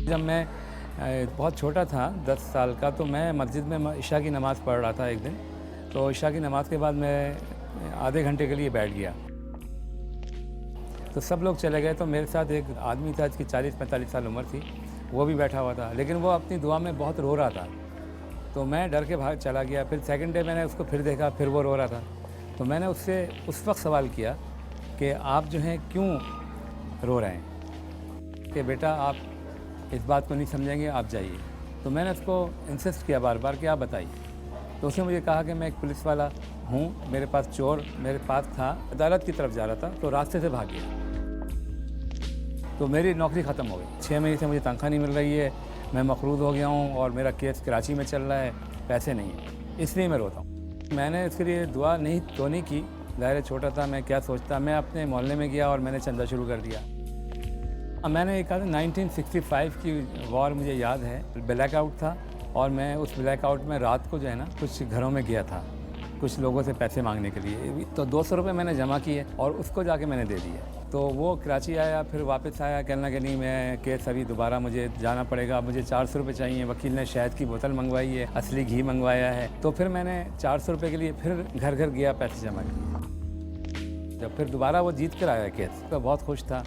जब मैं बहुत छोटा था 10 साल का, तो मैं मस्जिद में इशा की नमाज़ पढ़ रहा था एक दिन। तो इशा की नमाज़ के बाद मैं आधे घंटे के लिए बैठ गया। तो सब लोग चले गए, तो मेरे साथ एक आदमी था जिसकी 40-45 साल उम्र थी, वो भी बैठा हुआ था, लेकिन वो अपनी दुआ में बहुत रो रहा था। तो मैं डर के भाग चला गया। फिर सेकंड डे मैंने उसको फिर देखा, फिर वो रो रहा था। तो मैंने उससे उस वक्त सवाल किया कि आप जो हैं क्यों रो रहे हैं, कि बेटा आप इस बात को नहीं समझेंगे, आप जाइए। तो मैंने उसको इंसिस्ट किया बार बार कि आप बताइए। तो उसने मुझे कहा कि मैं एक पुलिस वाला हूँ, मेरे पास चोर मेरे पास था, अदालत की तरफ जा रहा था, तो रास्ते से भाग गया। तो मेरी नौकरी ख़त्म हो गई। 6 महीने से मुझे तनख्वाह नहीं मिल रही है, मैं मकरूज़ हो गया हूँ और मेरा केस कराची में चल रहा है, पैसे नहीं हैं, इसलिए मैं रोता हूँ। मैंने इसके लिए दुआ नहीं की, ज़ाहिर छोटा था, मैं क्या सोचता। मैं अपने मोहल्ले में गया और मैंने चंदा शुरू कर दिया। मैंने एक कहा 1965 की वॉर मुझे याद है, ब्लैकआउट था और मैं उस ब्लैकआउट में रात को जो है ना कुछ घरों में गया था, कुछ लोगों से पैसे मांगने के लिए। तो 200 रुपये मैंने जमा किए और उसको जाके मैंने दे दिए। तो वो कराची आया, फिर वापस आया, कहना कि नहीं मैं केस अभी दोबारा मुझे जाना पड़ेगा, मुझे 400 रुपये चाहिए। वकील ने शहद की बोतल मंगवाई है, असली घी मंगवाया है। तो फिर मैंने 400 रुपये के लिए फिर घर घर गया, पैसे जमा किए। जब फिर दोबारा वो जीत कर आया केस, तो बहुत खुश था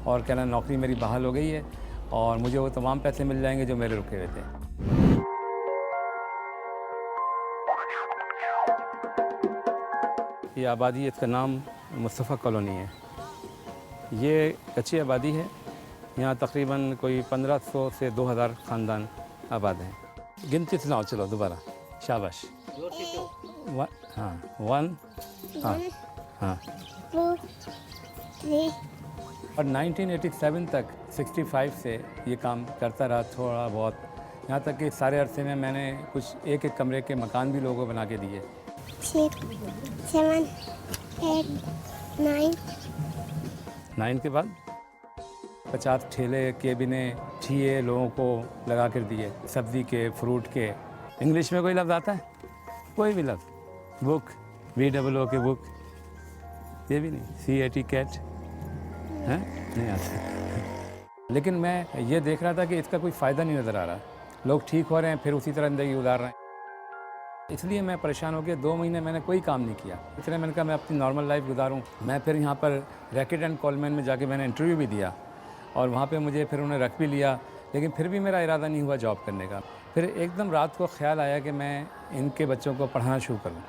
और कहना नौकरी मेरी बहाल हो गई है और मुझे वो तमाम पैसे मिल जाएंगे जो मेरे रुके हुए थे। ये आबादी, इसका नाम मुस्तफ़ा कॉलोनी है। ये कच्ची आबादी है। यहाँ तकरीबन कोई 1500 से 2000 ख़ानदान आबाद हैं। गिनती सुनाओ, चलो दोबारा, शाबाश। हाँ 1, हाँ हाँ। और 1987 तक 65 से ये काम करता रहा थोड़ा बहुत, यहाँ तक कि सारे अरसे में मैंने कुछ एक कमरे के मकान भी लोगों को बना के दिए। 6, 7, 8, 9 के बाद 50 ठेले केबिने ठिए लोगों को लगा कर दिए, सब्ज़ी के, फ्रूट के। इंग्लिश में कोई लफ्ज़ आता है? कोई भी लफ्ज़? बुक, BOO के बुक, ये भी नहीं। CAT कैट है, नहीं आता। लेकिन मैं ये देख रहा था कि इसका कोई फ़ायदा नहीं नज़र आ रहा। लोग ठीक हो रहे हैं, फिर उसी तरह ज़िंदगी गुजार रहे हैं। इसलिए मैं परेशान हो गया। 2 महीने मैंने कोई काम नहीं किया। इसलिए मैंने कहा मैं अपनी नॉर्मल लाइफ गुजारूं। मैं फिर यहाँ पर रैकेट एंड कॉलमैन में जाके मैंने इंटरव्यू भी दिया और वहाँ पे मुझे फिर उन्होंने रख भी लिया, लेकिन फिर भी मेरा इरादा नहीं हुआ जॉब करने का। फिर एकदम रात को ख्याल आया कि मैं इनके बच्चों को पढ़ाना शुरू करूँ।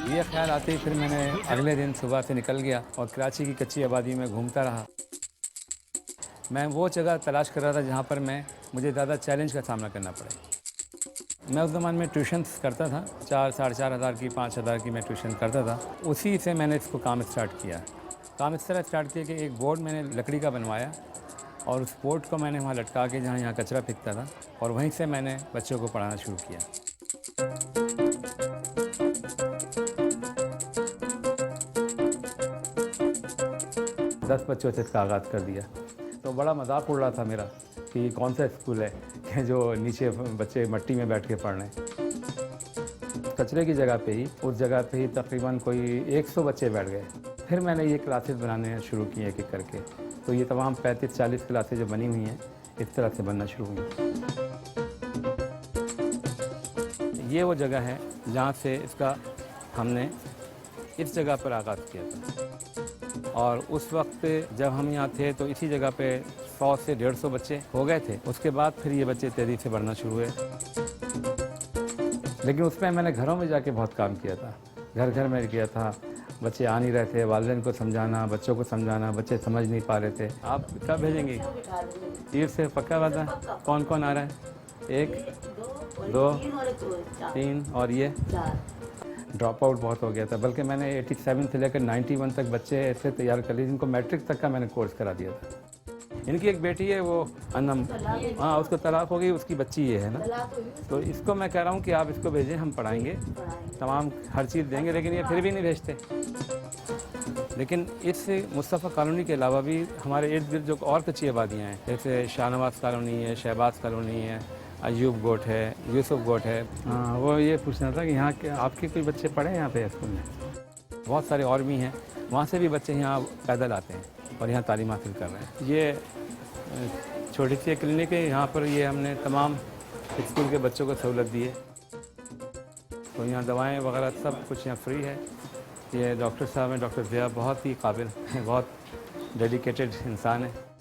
ये ख्याल आते ही फिर मैंने अगले दिन सुबह से निकल गया और कराची की कच्ची आबादी में घूमता रहा। मैं वो जगह तलाश कर रहा था जहाँ पर मुझे ज़्यादा चैलेंज का सामना करना पड़े। मैं उस ज़माने में ट्यूशन्स करता था, 4-4.5 हज़ार की, 5,000 की मैं ट्यूशन करता था। उसी से मैंने इसको काम स्टार्ट किया। काम इस तरह स्टार्ट किया कि एक बोर्ड मैंने लकड़ी का बनवाया और उस बोर्ड को मैंने वहाँ लटका के जहाँ यहाँ कचरा फेंकता था और वहीं से मैंने बच्चों को पढ़ाना शुरू किया। दस बच्चों से इसका आगाज़ कर दिया। तो बड़ा मजाक उड़ रहा था मेरा कि कौन सा स्कूल है कि जो नीचे बच्चे मट्टी में बैठ के पढ़ रहे हैं। कचरे की जगह पे ही, उस जगह पे ही तकरीबन कोई 100 बच्चे बैठ गए। फिर मैंने ये क्लासेस बनाने शुरू किए एक एक करके। तो ये तमाम 35-40 क्लासेस जो बनी हुई हैं, इस तरह से बनना शुरू हुई। ये वो जगह है जहाँ से इसका हमने इस जगह पर आगाज़ किया था और उस वक्त जब हम यहाँ थे तो इसी जगह पे 100 से 150 बच्चे हो गए थे। उसके बाद फिर ये बच्चे तेज़ी से बढ़ना शुरू हुए। लेकिन उसमें मैंने घरों में जाके बहुत काम किया था। घर घर में गया था, बच्चे आ नहीं रहे थे, वालिदैन को समझाना, बच्चों को समझाना, बच्चे समझ नहीं पा रहे थे। आप कब भेजेंगी? तीर से पक्का वादा? कौन कौन आ रहा है? 1, 2, 3 और ये ड्रॉप आउट बहुत हो गया था। बल्कि मैंने 87 से लेकर 91 तक बच्चे ऐसे तैयार कर लिए जिनको मैट्रिक तक का मैंने कोर्स करा दिया था। इनकी एक बेटी है, वो अनम, हाँ उसको तलाक हो गई, उसकी बच्ची ये है ना। तो इसको मैं कह रहा हूँ कि आप इसको भेजें, हम पढ़ाएंगे, तमाम हर चीज़ देंगे, लेकिन ये फिर भी नहीं भेजते। लेकिन इस मुस्तफ़ा कॉलोनी के अलावा भी हमारे इर्द गिर्द जो और कच्ची आबादियाँ हैं, जैसे शाहनवाज कॉलोनी है, शहबाज कॉलोनी है, अयूब गोट है, यूसुफ गोट है, हाँ, वो ये पूछना था कि यहाँ के आपके कोई बच्चे पढ़े हैं यहाँ पे स्कूल में? बहुत सारे और भी हैं। वहाँ से भी बच्चे यहाँ पैदल आते हैं और यहाँ तालीम हासिल कर रहे हैं। ये छोटी सी क्लिनिक है, यहाँ पर ये हमने तमाम स्कूल के बच्चों को सहूलत दी है। तो यहाँ दवाएं वगैरह सब कुछ यहाँ फ्री है। ये डॉक्टर साहब हैं, डॉक्टर ज़िया, बहुत ही काबिल, बहुत डेडिकेटेड इंसान है।